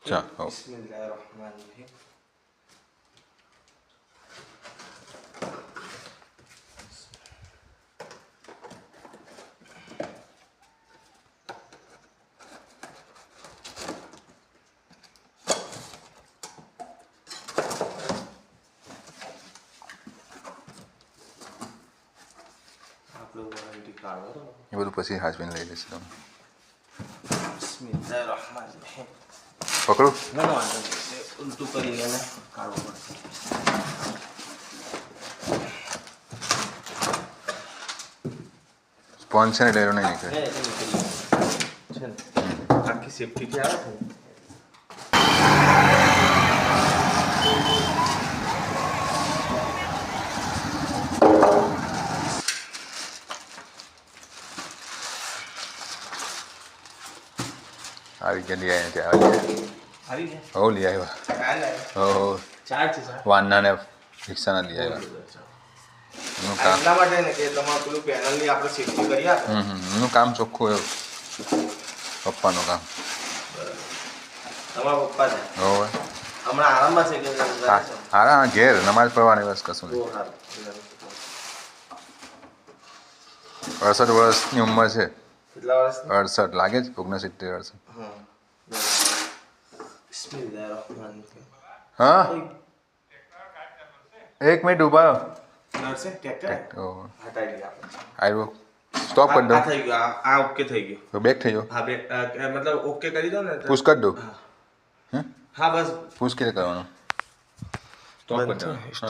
अच्छा हो बिस्मिल्लाहिर्रहमानिर्रहीम। આપણું વોરંટી કાર્ડ બરાબર। ये બધું પછી હાજબીને લઈ લઈશ તમે બિસ્મિલ્લાહિર્રહમાનિર્રહીમ। પકડો ના ના વાંધો નહીં, ઉલટું કરીને એને કાઢવું પડશે। સ્પોન્જ છે ને એટલે એનો નહીં નીકળે ને એટલે નીકળી જાય છે ને, આખી સેફટીથી આવે છે ને। આવી ગયા લઈ આવ્યા ત્યાં આવી ગયા હો લઈ આવ્યા કાલ હો હો ચાર છે સર। વાનના ને રિક્ષાના લઈ આવ્યા એનું કામ એટલા માટે ને કે તમારે પેલું પેનલની આપણે સેફટી કરી આપે। એનું કામ ચોખ્ખું એવું પપ્પાનું કામ તમારા પપ્પા છે હોવે હમણાં આરામમાં છે કે હા હારા ઘેર નમાજ પડવાની બસ કશું બહુ નહીં સારું। 68 વર્ષની ઉંમર છે કેટલા વર્ષ 68 લાગે છે 69 68 હા બિસ્મિલ્લાહિર્રહમાનિર્રહીમ। હા એક મિનિટ ઊભા રહો નર્સે ટ્રેક્ટર ઓહો હટાવી દઈએ આપણે। આવ્યો સ્ટોપ કરી દો આ થઈ ગયું, આ ઓકે થઈ ગયું। તો બેક થઈ જાઓ હા બે મતલબ ઓકે કરી દો ને પુશ કરી દો હા હે હા બસ પુશ કેવી રીતે કરવાનું સ્ટોપ કરી બંધ દો થયો,